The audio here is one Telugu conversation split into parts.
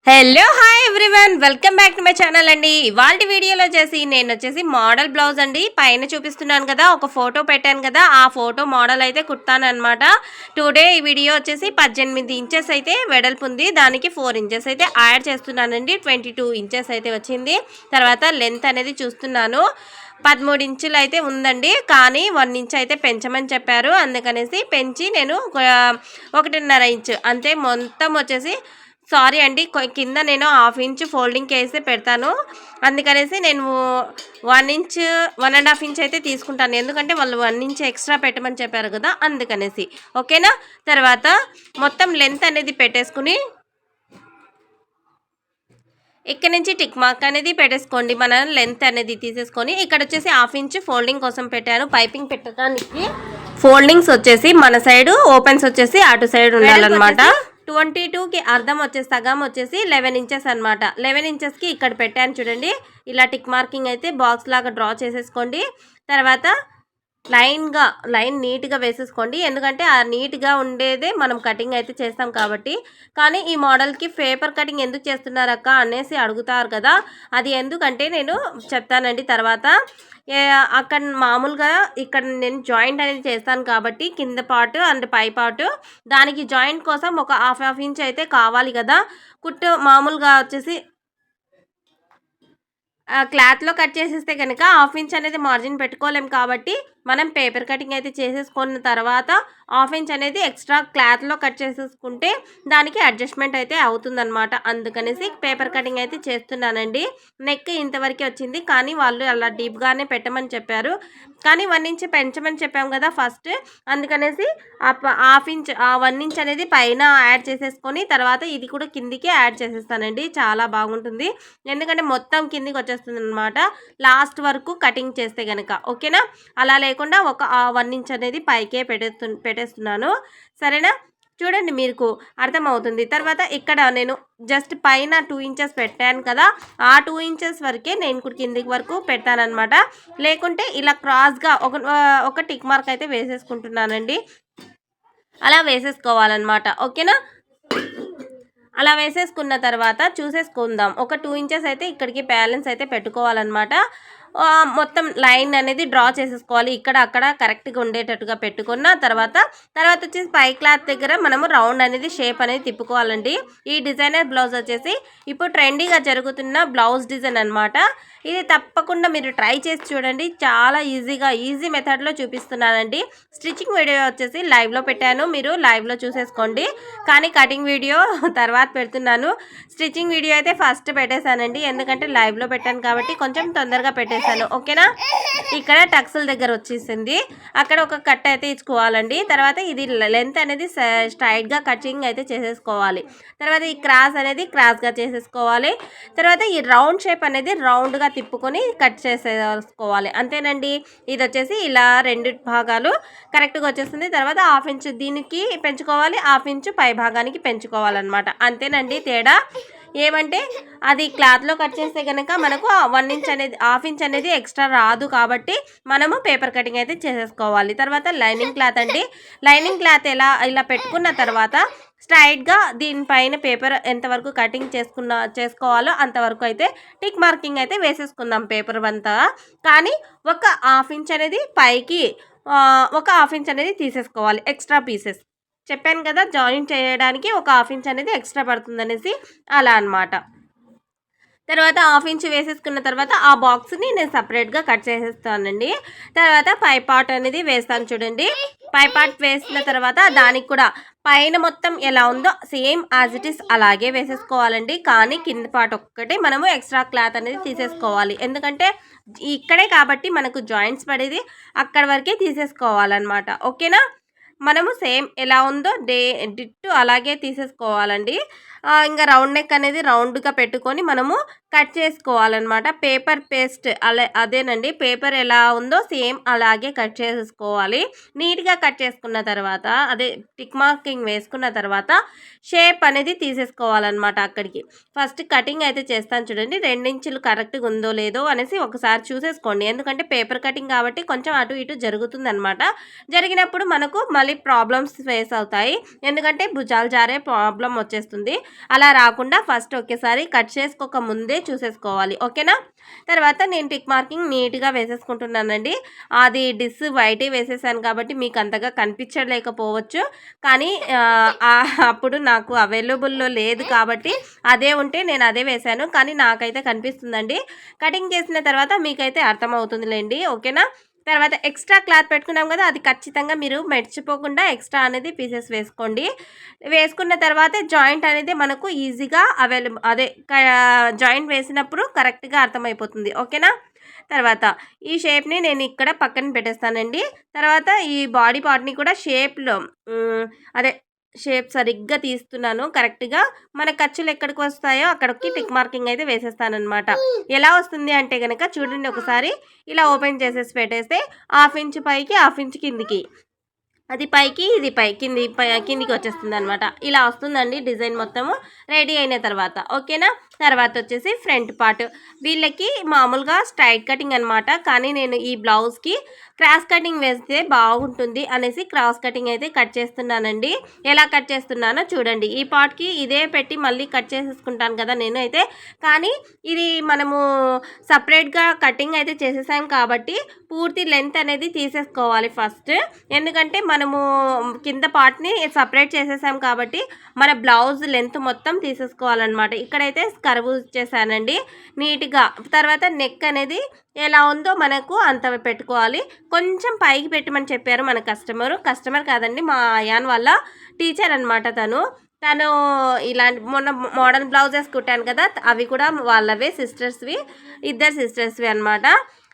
Hello hi everyone welcome back to my channel అండి. ఇవాళ వీడియోలో నేను వచ్చేసి మోడల్ బ్లౌజ్ అండి పైన చూపిస్తున్నాను కదా, ఒక ఫోటో పెట్టాను కదా, ఆ ఫోటో మోడల్ అయితే కుడతాను అనమాట. టుడే ఈ వీడియో వచ్చేసి 18 ఇంచెస్ అయితే వెడల్పు ఉంది, దానికి 4 ఇంచెస్ అయితే యాడ్ చేస్తున్నానండి. 22 ఇంచెస్ అయితే వచ్చింది. తర్వాత లెంత్ అనేది చూస్తున్నాను, 13 ఇంచులు అయితే ఉందండి, కానీ 1 ఇంచ్ అయితే పెంచమని చెప్పారు. అందుకనేసి పెంచి నేను 1.5 ఇంచు అంతే. మొత్తం వచ్చేసి సారీ అండి, కింద నేను 1/2 ఇంచ్ ఫోల్డింగ్ వేసి పెడతాను. అందుకనేసి నేను 1 ఇంచ్ 1.5 ఇంచ్ అయితే తీసుకుంటాను, ఎందుకంటే వాళ్ళు 1 ఇంచ్ ఎక్స్ట్రా పెట్టమని చెప్పారు కదా, అందుకనేసి. ఓకేనా. తర్వాత మొత్తం లెంత్ అనేది పెట్టేసుకుని ఇక్కడ నుంచి టిక్ మార్క్ అనేది పెట్టేసుకోండి. మన లెంత్ అనేది తీసేసుకొని ఇక్కడ వచ్చేసి 1/2 ఇంచ్ ఫోల్డింగ్ కోసం పెట్టాను. పైపింగ్ పెట్టడానికి ఫోల్డింగ్స్ వచ్చేసి మన సైడ్, ఓపెన్స్ వచ్చేసి అటు సైడ్ ఉండాలన్నమాట. 22కి అర్థం వచ్చేసి సగం వచ్చేసి 11 ఇంచెస్ అనమాట. 11 ఇంచెస్కి ఇక్కడ పెట్టాను చూడండి. ఇలా టిక్ మార్కింగ్ అయితే బాక్స్ లాగా డ్రా చేసేసుకోండి. తర్వాత లైన్ నీట్గా వేసేసుకోండి, ఎందుకంటే ఆ నీట్గా ఉండేదే మనం కటింగ్ అయితే చేస్తాం కాబట్టి. కానీ ఈ మోడల్కి పేపర్ కటింగ్ ఎందుకు చేస్తున్నారక్క అనేసి అడుగుతారు కదా, అది ఎందుకంటే నేను చెప్తానండి తర్వాత. అక్కడ మామూలుగా ఇక్కడ నేను జాయింట్ అనేది చేస్తాను కాబట్టి కింద పార్ట్ అండ్ పై పార్ట్, దానికి జాయింట్ కోసం ఒక హాఫ్ ఇంచ్ అయితే కావాలి కదా. కుట్టు మామూలుగా వచ్చేసి క్లాత్లో కట్ చేసేస్తే కనుక 1/2 ఇంచ్ అనేది మార్జిన్ పెట్టుకోలేం కాబట్టి మనం పేపర్ కటింగ్ అయితే చేసేసుకున్న తర్వాత 1/2 ఇంచ్ అనేది ఎక్స్ట్రా క్లాత్లో కట్ చేసేసుకుంటే దానికి అడ్జస్ట్మెంట్ అయితే అవుతుందన్నమాట. అందుకనేసి పేపర్ కటింగ్ అయితే చేస్తున్నానండి. నెక్ ఇంతవరకు వచ్చింది, కానీ వాళ్ళు అలా డీప్గానే పెట్టమని చెప్పారు. కానీ 1 ఇంచ్ పెంచమని చెప్పాం కదా ఫస్ట్, అందుకనేసి 1/2 ఇంచ్ 1 ఇంచ్ అనేది పైన యాడ్ చేసేసుకొని తర్వాత ఇది కూడా కిందికి యాడ్ చేసేస్తానండి. చాలా బాగుంటుంది, ఎందుకంటే మొత్తం కిందికి వచ్చేస్తుంది అనమాట లాస్ట్ వరకు కటింగ్ చేస్తే కనుక. ఓకేనా. అలా లేకుండా ఒక 1 ఇంచ్ అనేది పైకే పెట్టేస్తున్నాను. సరేనా. చూడండి, మీకు అర్థమవుతుంది. తర్వాత ఇక్కడ నేను జస్ట్ పైన 2 ఇంచెస్ పెట్టాను కదా, ఆ 2 ఇంచెస్ వరకే నేను కూడా కిందికి వరకు పెడతానమాట. లేకుంటే ఇలా క్రాస్గా ఒక టిక్ మార్క్ అయితే వేసేసుకుంటున్నానండి. అలా వేసేసుకోవాలన్నమాట. ఓకేనా. అలా వేసేసుకున్న తర్వాత చూసేసుకుందాం. ఒక 2 ఇంచెస్ అయితే ఇక్కడికి బ్యాలెన్స్ అయితే పెట్టుకోవాలన్నమాట. మొత్తం లైన్ అనేది డ్రా చేసేసుకోవాలి, ఇక్కడ అక్కడ కరెక్ట్గా ఉండేటట్టుగా పెట్టుకున్న తర్వాత వచ్చేసి పై క్లాత్ దగ్గర మనము రౌండ్ అనేది షేప్ అనేది తిప్పుకోవాలండి. ఈ డిజైనర్ బ్లౌజ్ వచ్చేసి ఇప్పుడు ట్రెండీగా జరుగుతున్న బ్లౌజ్ డిజైన్ అనమాట. ఇది తప్పకుండా మీరు ట్రై చేసి చూడండి, చాలా ఈజీ మెథడ్లో చూపిస్తున్నానండి. స్టిచ్చింగ్ వీడియో వచ్చేసి లైవ్లో పెట్టాను, మీరు లైవ్లో చూసేసుకోండి. కానీ కటింగ్ వీడియో తర్వాత పెడుతున్నాను. స్టిచ్చింగ్ వీడియో అయితే ఫస్ట్ పెట్టేశానండి, ఎందుకంటే లైవ్లో పెట్టాను కాబట్టి కొంచెం తొందరగా పెట్టేశాను. ఓకేనా. ఇక్కడ టక్స్ల దగ్గర వచ్చేసింది, అక్కడ ఒక కట్ అయితే ఇచ్చుకోవాలండి. తర్వాత ఇది లెంత్ అనేది స్ట్రైట్గా కటింగ్ అయితే చేసేసుకోవాలి. తర్వాత ఈ క్రాస్ అనేది క్రాస్గా చేసేసుకోవాలి. తర్వాత ఈ రౌండ్ షేప్ అనేది రౌండ్గా తిప్పుకొని కట్ చేసేసుకోవాలి. అంతేనండి. ఇది వచ్చేసి ఇలా 2 భాగాలు కరెక్ట్గా వచ్చేస్తుంది. తర్వాత 1/2 ఇంచ్ దీనికి పెంచుకోవాలి, 1/2 ఇంచ్ పై భాగానికి పెంచుకోవాలన్నమాట. అంతేనండి తేడా. ఏమంటే అది క్లాత్లో కట్ చేస్తే కనుక మనకు 1 ఇంచ్ అనేది 1/2 ఇంచ్ అనేది ఎక్స్ట్రా రాదు, కాబట్టి మనము పేపర్ కటింగ్ అయితే చేసేసుకోవాలి. తర్వాత లైనింగ్ క్లాత్ అండి. లైనింగ్ క్లాత్ ఇలా పెట్టుకున్న తర్వాత స్ట్రైట్గా దీనిపైన పేపర్ ఎంతవరకు కటింగ్ చేసుకోవాలో అంతవరకు అయితే టిక్ మార్కింగ్ అయితే వేసేసుకుందాం పేపర్ అంతా. కానీ ఒక 1/2 ఇంచ్ అనేది పైకి, ఒక 1/2 ఇంచ్ అనేది తీసేసుకోవాలి ఎక్స్ట్రా పీసెస్. చెప్పాను కదా, జాయిన్ చేయడానికి ఒక 1/2 ఇంచ్ అనేది ఎక్స్ట్రా పడుతుందనేసి, అలా అనమాట. తర్వాత 1/2 ఇంచ్ వేసేసుకున్న తర్వాత ఆ బాక్స్ని నేను సపరేట్గా కట్ చేసేస్తానండి. తర్వాత పై పార్ట్ అనేది వేస్తాను చూడండి. పై పార్ట్ వేసిన తర్వాత దానికి కూడా పైన మొత్తం ఎలా ఉందో సేమ్ యాజ్ ఇట్ ఈస్ అలాగే వేసేసుకోవాలండి. కానీ కింద పార్ట్ ఒక్కటే మనము ఎక్స్ట్రా క్లాత్ అనేది తీసేసుకోవాలి, ఎందుకంటే ఇక్కడే కాబట్టి మనకు జాయింట్స్ పడేది అక్కడ వరకే తీసేసుకోవాలన్నమాట. ఓకేనా. మనము సేమ్ ఎలా ఉందో డిట్టు అలాగే తీసేసుకోవాలండి. ఇంకా రౌండ్ నెక్ అనేది రౌండ్గా పెట్టుకొని మనము కట్ చేసుకోవాలన్నమాట. పేపర్ పేస్ట్ అదేనండి, పేపర్ ఎలా ఉందో సేమ్ అలాగే కట్ చేసుకోవాలి. నీట్గా కట్ చేసుకున్న తర్వాత అదే టిక్ మార్కింగ్ వేసుకున్న తర్వాత షేప్ అనేది తీసేసుకోవాలన్నమాట. అక్కడికి ఫస్ట్ కటింగ్ అయితే చేస్తాను చూడండి, 2 ఇంచులు కరెక్ట్గా ఉందో లేదో అనేసి ఒకసారి చూసేసుకోండి, ఎందుకంటే పేపర్ కటింగ్ కాబట్టి కొంచెం అటు ఇటు జరుగుతుందన్నమాట. జరిగినప్పుడు మనకు మళ్ళీ ప్రాబ్లమ్స్ ఫేస్ అవుతాయి, ఎందుకంటే భుజాలు జారే ప్రాబ్లం వచ్చేస్తుంది. అలా రాకుండా ఫస్ట్ ఒకేసారి కట్ చేసుకోక ముందే చూసేసుకోవాలి, ఓకేనా. తర్వాత నేను టిక్ మార్కింగ్ నీట్గా వేసేసుకుంటున్నానండి. అది డిస్ వైట్ వేసేసాను కాబట్టి మీకు అంతగా కనిపించలేకపోవచ్చు, కానీ అప్పుడు నాకు అవైలబుల్లో లేదు కాబట్టి అదే ఉంటే నేను అదే వేశాను, కానీ నాకైతే కనిపిస్తుందండి. కటింగ్ చేసిన తర్వాత మీకైతే అర్థమవుతుందిలేండి, ఓకేనా. తర్వాత ఎక్స్ట్రా క్లాత్ పెట్టుకున్నాం కదా, అది ఖచ్చితంగా మీరు మర్చిపోకుండా ఎక్స్ట్రా అనేది పీసెస్ వేసుకోండి. వేసుకున్న తర్వాత జాయింట్ అనేది మనకు ఈజీగా జాయింట్ వేసినప్పుడు కరెక్ట్గా అర్థమైపోతుంది, ఓకేనా. తర్వాత ఈ షేప్ని నేను ఇక్కడ పక్కన పెట్టేస్తానండి. తర్వాత ఈ బాడీ పార్ట్ని కూడా షేప్ సరిగ్గా తీస్తున్నాను కరెక్ట్గా. మన ఖర్చులు ఎక్కడికి వస్తాయో అక్కడికి టిక్ మార్కింగ్ అయితే వేసేస్తానమాట. ఎలా వస్తుంది అంటే కనుక చూడండి, ఒకసారి ఇలా ఓపెన్ చేసేసి పెట్టేస్తే 1/2 ఇంచ్ పైకి 1/2 ఇంచ్ కిందికి, అది పైకి ఇది కిందికి వచ్చేస్తుంది అనమాట. ఇలా వస్తుందండి డిజైన్ మొత్తము రెడీ అయిన తర్వాత, ఓకేనా. తర్వాత వచ్చేసి ఫ్రంట్ పార్ట్, వీళ్ళకి మామూలుగా స్ట్రైట్ కటింగ్ అనమాట, కానీ నేను ఈ బ్లౌజ్కి క్రాస్ కటింగ్ వేస్తే బాగుంటుంది అనేసి క్రాస్ కటింగ్ అయితే కట్ చేస్తున్నానండి. ఎలా కట్ చేస్తున్నానో చూడండి. ఈ పార్ట్కి ఇదే పెట్టి మళ్ళీ కట్ చేసేసుకుంటాను కదా నేను అయితే, కానీ ఇది మనము సపరేట్గా కటింగ్ అయితే చేసేసాం కాబట్టి పూర్తి లెంత్ అనేది తీసేసుకోవాలి ఫస్ట్. ఎందుకంటే మనము కింద పార్ట్ని సపరేట్ చేసేసాం కాబట్టి మన బ్లౌజ్ లెంత్ మొత్తం తీసేసుకోవాలన్నమాట. ఇక్కడైతే కర్వ్ చేశానండి నీట్గా. తర్వాత నెక్ అనేది ఎలా ఉందో మనకు అంత పెట్టుకోవాలి. కొంచెం పైకి పెట్టమని చెప్పారు మన కస్టమర్ కాదండి, మా అయాన్ వాళ్ళ టీచర్ అనమాట. తను ఇలాంటి మొన్న మోడర్న్ బ్లౌజెస్ కుట్టాను కదా, అవి కూడా వాళ్ళవే, ఇద్దరు సిస్టర్స్వి అనమాట.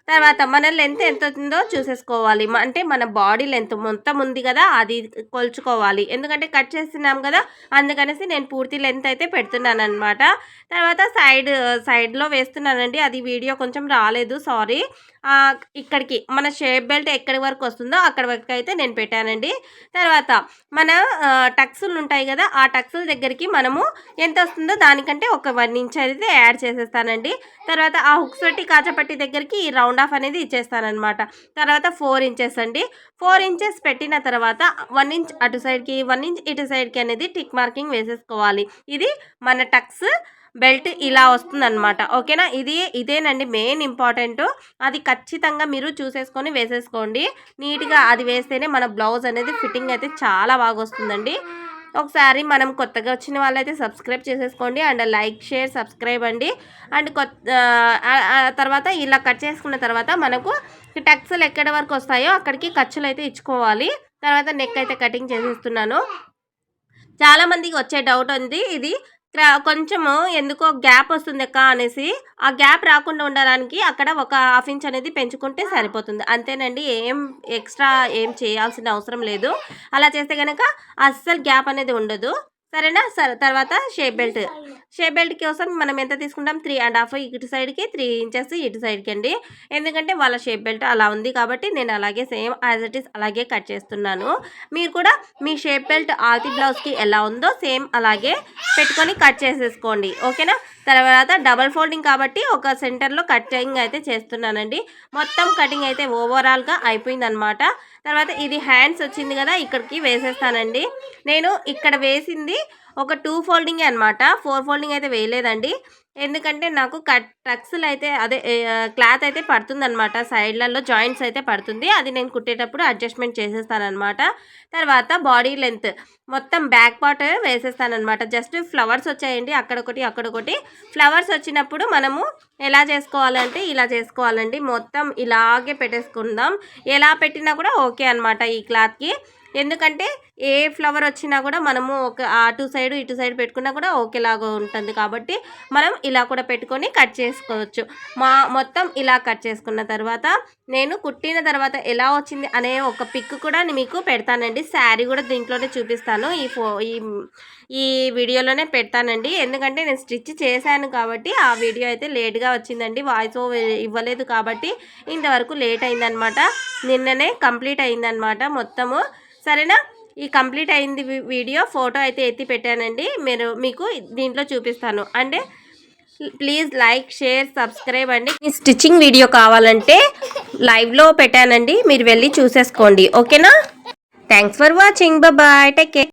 తర్వాత మన లెంత్ ఎంత ఉందో చూసేసుకోవాలి, అంటే మన బాడీ లెంత్ మొత్తం ఉంది కదా అది కొలుచుకోవాలి. ఎందుకంటే కట్ చేస్తున్నాం కదా, అందుకనేసి నేను పూర్తి లెంత్ అయితే పెడుతున్నాను అనమాట. తర్వాత సైడ్లో వేస్తున్నానండి, అది వీడియో కొంచెం రాలేదు, సారీ. ఇక్కడికి మన షేప్ బెల్ట్ ఎక్కడి వరకు వస్తుందో అక్కడి వరకు అయితే నేను పెట్టానండి. తర్వాత మన టక్సులు ఉంటాయి కదా, ఆ టక్సుల దగ్గరికి మనము ఎంత వస్తుందో దానికంటే ఒక 1 ఇంచ్ అయితే యాడ్ చేసేస్తానండి. తర్వాత ఆ హుక్స్ పెట్టి కాచపట్టి దగ్గరికి ఈ రౌండ్ ఆఫ్ అనేది ఇచ్చేస్తానమాట. తర్వాత 4 ఇంచెస్ అండి. 4 ఇంచెస్ పెట్టిన తర్వాత 1 ఇంచ్ అటు సైడ్కి 1 ఇంచ్ ఇటు సైడ్కి అనేది టిక్ మార్కింగ్ వేసేసుకోవాలి. ఇది మన టక్స్ బెల్ట్ ఇలా వస్తుందన్నమాట, ఓకేనా. ఇదేనండి మెయిన్ ఇంపార్టెంట్, అది ఖచ్చితంగా మీరు చూసేసుకొని వేసేసుకోండి నీట్గా. అది వేస్తేనే మన బ్లౌజ్ అనేది ఫిట్టింగ్ అయితే చాలా బాగా వస్తుందండి. ఒకసారి మనం కొత్తగా వచ్చిన వాళ్ళైతే సబ్స్క్రైబ్ చేసేసుకోండి, అండ్ లైక్ షేర్ సబ్స్క్రైబ్ అండి. అండ్ తర్వాత ఇలా కట్ చేసుకున్న తర్వాత మనకు టక్స్లు ఎక్కడి వరకు వస్తాయో అక్కడికి ఖర్చులు అయితే ఇచ్చుకోవాలి. తర్వాత నెక్ అయితే కటింగ్ చేసేస్తున్నాను. చాలామందికి వచ్చే డౌట్ ఉంది, ఇది కొంచెము ఎందుకో గ్యాప్ వస్తుంది అక్క అనేసి. ఆ గ్యాప్ రాకుండా ఉండడానికి అక్కడ ఒక 1/2 ఇంచ్ అనేది పెంచుకుంటే సరిపోతుంది, అంతేనండి. ఎక్స్ట్రా ఏం చేయాల్సిన అవసరం లేదు. అలా చేస్తే కనుక అస్సలు గ్యాప్ అనేది ఉండదు, సరేనా. తర్వాత షేప్ బెల్ట్ కోసం మనం ఎంత తీసుకుంటాం, 3.5 ఇటు సైడ్కి, 3 ఇంచెస్ ఇటు సైడ్కి అండి. ఎందుకంటే వాళ్ళ షేప్ బెల్ట్ అలా ఉంది కాబట్టి నేను అలాగే సేమ్ యాజ్ ఇట్ ఈస్ అలాగే కట్ చేస్తున్నాను. మీరు కూడా మీ షేప్ బెల్ట్ ఆల్తీ బ్లౌజ్కి ఎలా ఉందో సేమ్ అలాగే పెట్టుకొని కట్ చేసేసుకోండి, ఓకేనా. తర్వాత డబల్ ఫోల్డింగ్ కాబట్టి ఒక సెంటర్లో కటింగ్ అయితే చేస్తున్నానండి. మొత్తం కటింగ్ అయితే ఓవరాల్గా అయిపోయిందనమాట. తర్వాత ఇది హ్యాండ్స్ వచ్చింది కదా, ఇక్కడికి వేసేస్తానండి. నేను ఇక్కడ వేసింది ఒక 2 ఫోల్డింగే అనమాట, 4 ఫోల్డింగ్ అయితే వేయలేదండి. ఎందుకంటే నాకు టక్స్లు అయితే క్లాత్ అయితే పడుతుందన్నమాట, సైడ్లలో జాయింట్స్ అయితే పడుతుంది, అది నేను కుట్టేటప్పుడు అడ్జస్ట్మెంట్ చేసేస్తానమాట. తర్వాత బాడీ లెంత్ మొత్తం బ్యాక్ పార్ట్ వేసేస్తానమాట. జస్ట్ ఫ్లవర్స్ వచ్చాయండి, అక్కడొకటి. ఫ్లవర్స్ వచ్చినప్పుడు మనము ఎలా చేసుకోవాలంటే ఇలా చేసుకోవాలండి, మొత్తం ఇలాగే పెట్టేసుకుందాం. ఎలా పెట్టినా కూడా ఓకే అనమాట ఈ క్లాత్కి. ఎందుకంటే ఏ ఫ్లవర్ వచ్చినా కూడా మనము అటు సైడ్ ఇటు సైడ్ పెట్టుకున్నా కూడా ఒకేలాగా ఉంటుంది కాబట్టి మనం ఇలా కూడా పెట్టుకొని కట్ చేసుకోవచ్చు. మొత్తం ఇలా కట్ చేసుకున్న తర్వాత నేను కుట్టిన తర్వాత ఎలా వచ్చింది అనే ఒక పిక్ కూడా మీకు పెడతానండి. శారీ కూడా దీంట్లోనే చూపిస్తాను, ఈ వీడియోలోనే పెడతానండి. ఎందుకంటే నేను స్టిచ్ చేశాను కాబట్టి ఆ వీడియో అయితే లేట్గా వచ్చిందండి, వాయిస్ ఓవర్ ఇవ్వలేదు కాబట్టి ఇంతవరకు లేట్ అయిందనమాట. నిన్ననే కంప్లీట్ అయిందనమాట మొత్తము, సరేనా. ఈ కంప్లీట్ అయింది వీడియో ఫోటో అయితే ఎత్తి పెట్టానండి, మీకు దీంట్లో చూపిస్తాను. అంటే ప్లీజ్ లైక్ షేర్ సబ్స్క్రైబ్ అండి. ఈ స్టిచ్చింగ్ వీడియో కావాలంటే లైవ్లో పెట్టానండి, మీరు వెళ్ళి చూసేసుకోండి, ఓకేనా. Thanks for watching, bye, take care.